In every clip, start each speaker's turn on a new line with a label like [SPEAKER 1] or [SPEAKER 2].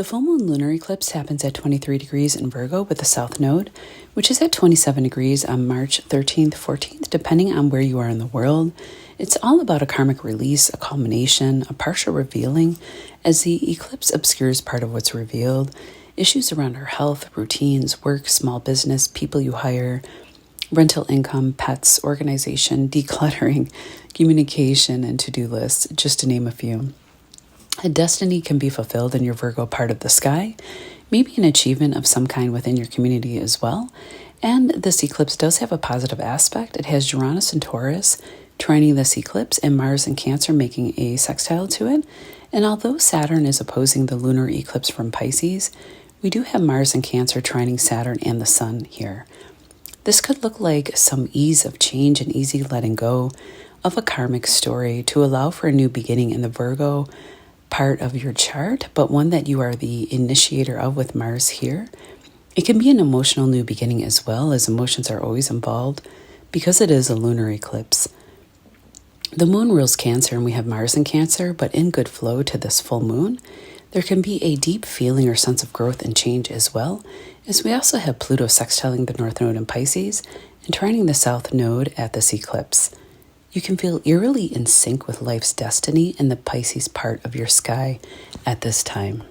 [SPEAKER 1] The full moon lunar eclipse happens at 23 degrees in Virgo with the south node, which is at 27 degrees on March 13th, 14th, depending on where you are in the world. It's all about a karmic release, a culmination, a partial revealing, as the eclipse obscures part of what's revealed. Issues around our health, routines, work, small business, people you hire, rental income, pets, organization, decluttering, communication, and to-do lists, just to name a few. A destiny can be fulfilled in your Virgo part of the sky, maybe an achievement of some kind within your community as well. And this eclipse does have a positive aspect. It has Uranus and Taurus trining this eclipse and Mars and Cancer making a sextile to it. And although Saturn is opposing the lunar eclipse from Pisces, we do have Mars and Cancer trining Saturn and the Sun here. This could look like some ease of change and easy letting go of a karmic story to allow for a new beginning in the Virgo part of your chart, but one that you are the initiator of with Mars here. It can be an emotional new beginning as well, as emotions are always involved because it is a lunar eclipse. The moon rules Cancer and we have Mars in Cancer, but in good flow to this full moon, there can be a deep feeling or sense of growth and change as well, as we also have Pluto sextiling the North Node in Pisces and trining the South Node at this eclipse. You can feel eerily in sync with life's destiny in the Pisces part of your sky at this time.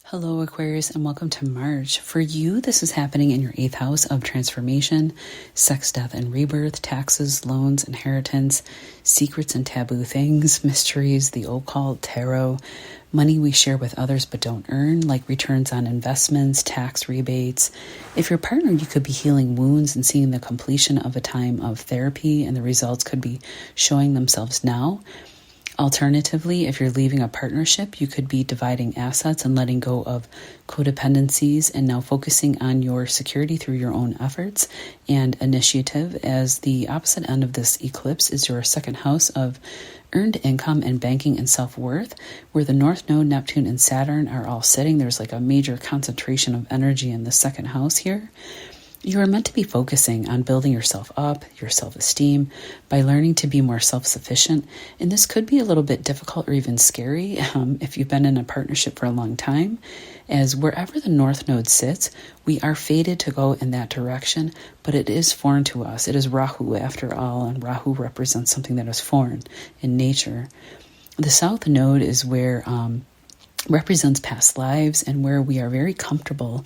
[SPEAKER 1] Hello, Aquarius, and welcome to March. For you, this is happening in your 8th house of transformation, sex, death, and rebirth, taxes, loans, inheritance, secrets and taboo things, mysteries, the occult, tarot, money we share with others but don't earn, like returns on investments, tax rebates. If you're a partner, you could be healing wounds and seeing the completion of a time of therapy, and the results could be showing themselves now. Alternatively, if you're leaving a partnership, you could be dividing assets and letting go of codependencies and now focusing on your security through your own efforts and initiative, as the opposite end of this eclipse is your 2nd house of earned income and banking and self-worth, where the North Node, Neptune, and Saturn are all sitting. There's like a major concentration of energy in the 2nd house here. You are meant to be focusing on building yourself up, your self-esteem, by learning to be more self-sufficient. And this could be a little bit difficult or even scary if you've been in a partnership for a long time, as wherever the North Node sits, we are fated to go in that direction, but it is foreign to us. It is Rahu after all, and Rahu represents something that is foreign in nature. The South Node is where represents past lives and where we are very comfortable,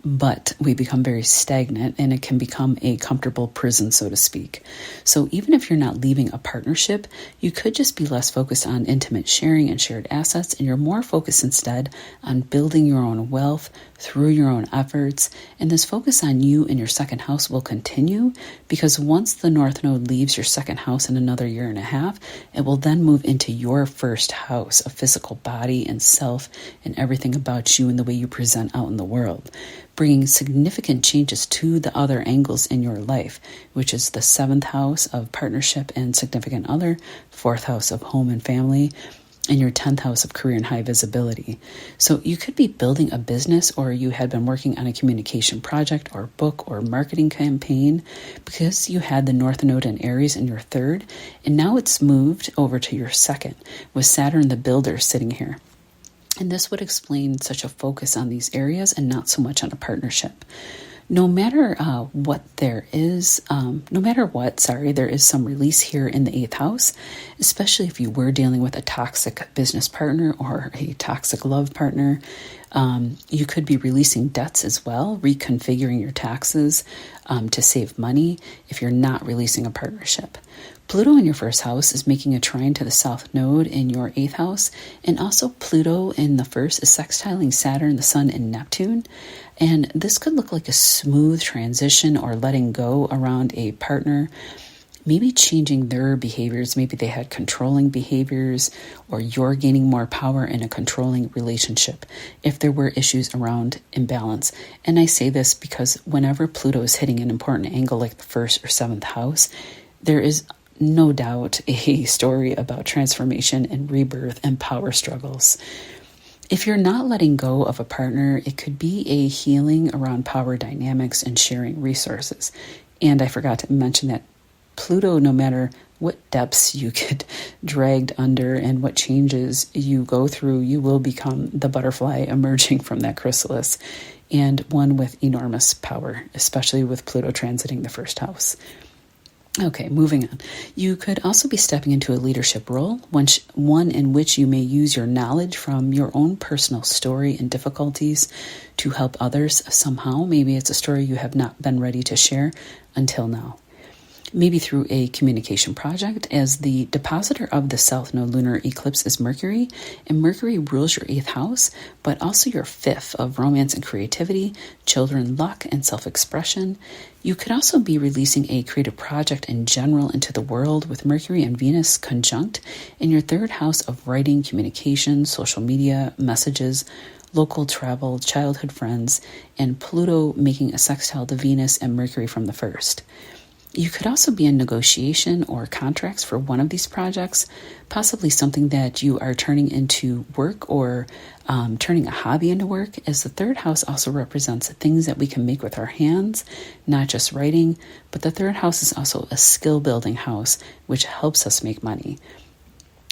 [SPEAKER 1] but we become very stagnant, and it can become a comfortable prison, so to speak. So even if you're not leaving a partnership, you could just be less focused on intimate sharing and shared assets, and you're more focused instead on building your own wealth through your own efforts. And this focus on you and your 2nd house will continue, because once the North Node leaves your 2nd house in another year and a half, it will then move into your 1st house, a physical body and self and everything about you and the way you present out in the world, bringing significant changes to the other angles in your life, which is the 7th house of partnership and significant other, 4th house of home and family, and your 10th house of career and high visibility. So you could be building a business, or you had been working on a communication project or book or marketing campaign because you had the North Node in Aries in your 3rd, and now it's moved over to your 2nd with Saturn the builder sitting here. And this would explain such a focus on these areas and not so much on a partnership. No matter there is some release here in the 8th house, especially if you were dealing with a toxic business partner or a toxic love partner. You could be releasing debts as well, reconfiguring your taxes to save money if you're not releasing a partnership. Pluto in your 1st house is making a trine to the South Node in your 8th house, and also Pluto in the 1st is sextiling Saturn, the Sun, and Neptune. And this could look like a smooth transition or letting go around a partner, maybe changing their behaviors. Maybe they had controlling behaviors, or you're gaining more power in a controlling relationship if there were issues around imbalance. And I say this because whenever Pluto is hitting an important angle like the 1st or 7th house, there is no doubt a story about transformation and rebirth and power struggles. If you're not letting go of a partner, it could be a healing around power dynamics and sharing resources. And I forgot to mention that Pluto, no matter what depths you get dragged under and what changes you go through, you will become the butterfly emerging from that chrysalis, and one with enormous power, especially with Pluto transiting the first house. Okay, moving on. You could also be stepping into a leadership role, one in which you may use your knowledge from your own personal story and difficulties to help others somehow. Maybe it's a story you have not been ready to share until now. Maybe through a communication project, as the depositor of the South Node lunar eclipse is Mercury, and Mercury rules your 8th house, but also your 5th of romance and creativity, children, luck, and self-expression. You could also be releasing a creative project in general into the world with Mercury and Venus conjunct in your 3rd house of writing, communication, social media, messages, local travel, childhood friends, and Pluto making a sextile to Venus and Mercury from the 1st. You could also be in negotiation or contracts for one of these projects, possibly something that you are turning into work or turning a hobby into work, as the 3rd house also represents things that we can make with our hands, not just writing, but the 3rd house is also a skill-building house, which helps us make money.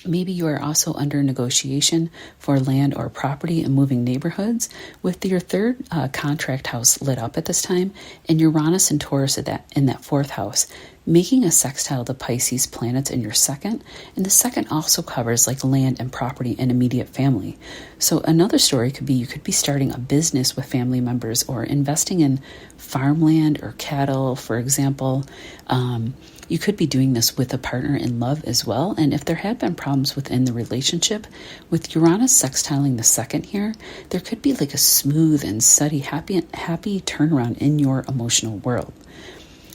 [SPEAKER 1] Maybe you are also under negotiation for land or property in moving neighborhoods with your 3rd contract house lit up at this time, and Uranus and Taurus in that 4th house, making a sextile to Pisces planets in your 2nd, and the 2nd also covers like land and property and immediate family. So another story could be you could be starting a business with family members or investing in farmland or cattle, for example. You could be doing this with a partner in love as well. And if there had been problems within the relationship, with Uranus sextiling the 2nd here, there could be like a smooth and steady, happy turnaround in your emotional world.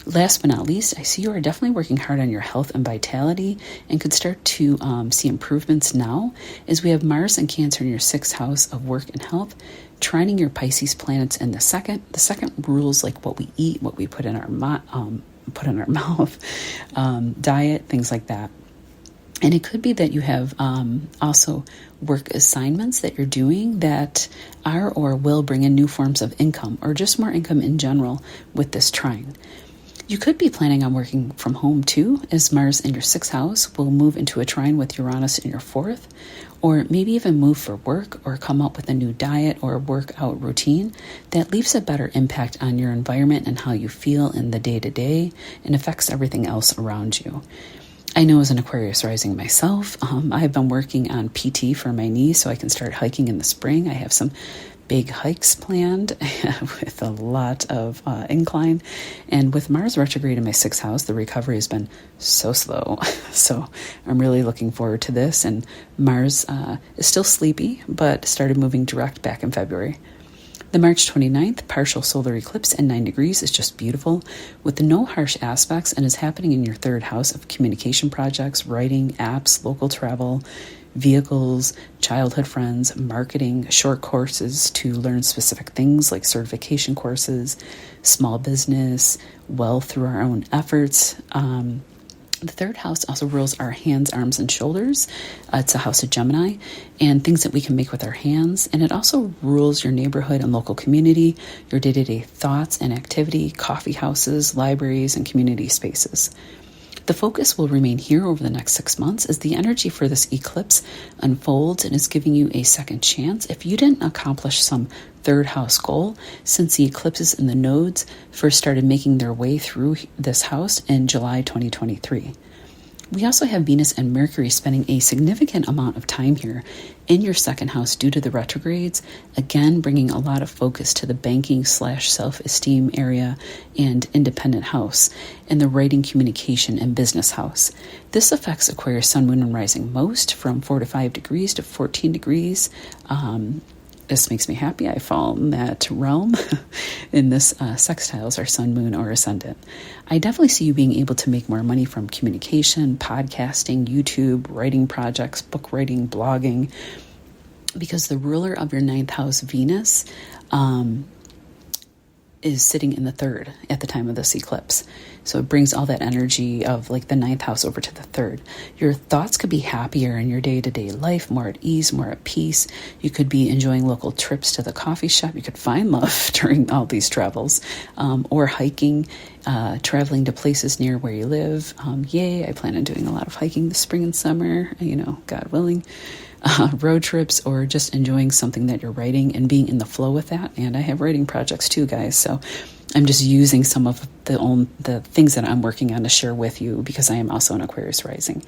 [SPEAKER 1] Last but not least, I see you are definitely working hard on your health and vitality and could start to see improvements now, as we have Mars and Cancer in your 6th house of work and health, trining your Pisces planets in the 2nd. The 2nd rules like what we eat, what we put in our mouth, diet, things like that. And it could be that you have also work assignments that you're doing that are or will bring in new forms of income, or just more income in general with this trine. You could be planning on working from home too, as Mars in your 6th house will move into a trine with Uranus in your 4th, or maybe even move for work or come up with a new diet or workout routine that leaves a better impact on your environment and how you feel in the day-to-day and affects everything else around you. I know as an Aquarius rising myself, I have been working on PT for my knees so I can start hiking in the spring. I have some big hikes planned with a lot of incline. And with Mars retrograde in my 6th house, the recovery has been so slow. So I'm really looking forward to this. And Mars is still sleepy, but started moving direct back in February. The March 29th partial solar eclipse at 9 degrees is just beautiful, with no harsh aspects, and is happening in your 3rd house of communication projects, writing, apps, local travel, vehicles, childhood friends, marketing, short courses to learn specific things like certification courses, small business, wealth through our own efforts. The 3rd house also rules our hands, arms, and shoulders. It's a house of Gemini, and things that we can make with our hands. And it also rules your neighborhood and local community, your day-to-day thoughts and activity, coffee houses, libraries, and community spaces. The focus will remain here over the next 6 months as the energy for this eclipse unfolds and is giving you a second chance if you didn't accomplish some 3rd house goal since the eclipses in the nodes first started making their way through this house in July 2023. We also have Venus and Mercury spending a significant amount of time here in your 2nd house due to the retrogrades, again bringing a lot of focus to the banking/self-esteem area and independent house, and the writing, communication, and business house. This affects Aquarius Sun, Moon, and Rising most, from 4 to 5 degrees to 14 degrees. This makes me happy. I fall in that realm. In this sextiles our sun, moon, or ascendant. I definitely see you being able to make more money from communication, podcasting, YouTube, writing projects, book writing, blogging, because the ruler of your 9th house, Venus, is sitting in the 3rd at the time of this eclipse. So it brings all that energy of like the ninth house over to the third. Your thoughts could be happier in your day-to-day life, more at ease, more at peace. You could be enjoying local trips to the coffee shop. You could find love during all these travels, or hiking, traveling to places near where you live. Yay, I plan on doing a lot of hiking this spring and summer, God willing. Road trips, or just enjoying something that you're writing and being in the flow with that. And I have writing projects too, guys. So I'm just using some of the things that I'm working on to share with you, because I am also an Aquarius rising.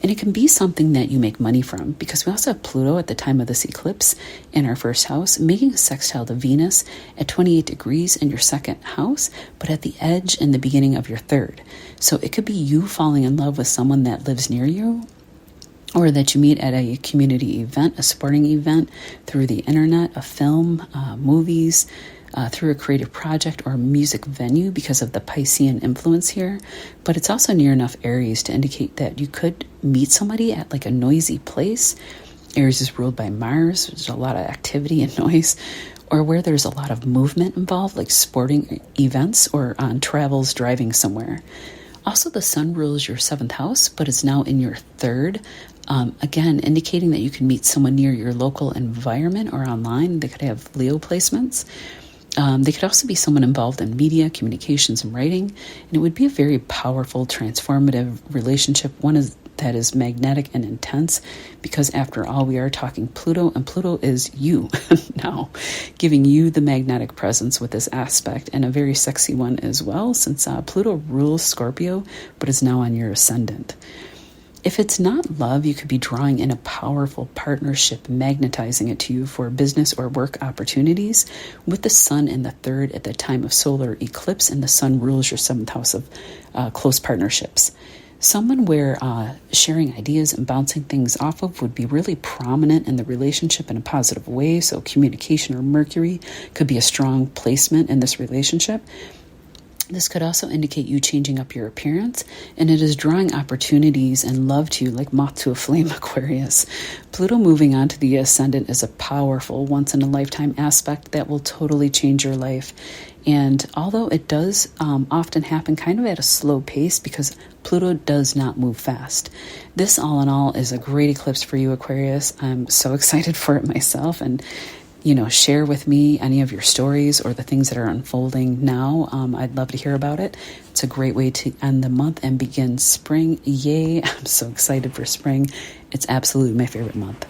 [SPEAKER 1] And it can be something that you make money from, because we also have Pluto at the time of this eclipse in our first house, making a sextile to Venus at 28 degrees in your second house, but at the edge in the beginning of your third. So it could be you falling in love with someone that lives near you, or that you meet at a community event, a sporting event, through the internet, a film, movies, through a creative project or a music venue, because of the Piscean influence here. But it's also near enough Aries to indicate that you could meet somebody at like a noisy place. Aries is ruled by Mars. There's a lot of activity and noise. Or where there's a lot of movement involved, like sporting events or on travels, driving somewhere. Also, the sun rules your seventh house, but it's now in your third. Again, indicating that you can meet someone near your local environment or online. They could have Leo placements. They could also be someone involved in media, communications, and writing. And it would be a very powerful, transformative relationship, that is magnetic and intense, because after all, we are talking Pluto, and Pluto is you now, giving you the magnetic presence with this aspect, and a very sexy one as well, since Pluto rules Scorpio, but is now on your ascendant. If it's not love, you could be drawing in a powerful partnership, magnetizing it to you for business or work opportunities, with the sun in the third at the time of solar eclipse, and the sun rules your seventh house of close partnerships. Someone where sharing ideas and bouncing things off of would be really prominent in the relationship in a positive way. So communication or Mercury could be a strong placement in this relationship. This could also indicate you changing up your appearance, and it is drawing opportunities and love to you like moth to a flame, Aquarius. Pluto moving on to the ascendant is a powerful once-in-a-lifetime aspect that will totally change your life. And although it does often happen kind of at a slow pace, because Pluto does not move fast. This, all in all, is a great eclipse for you, Aquarius. I'm so excited for it myself, and share with me any of your stories or the things that are unfolding now. I'd love to hear about it. It's a great way to end the month and begin spring. Yay, I'm so excited for spring. It's absolutely my favorite month.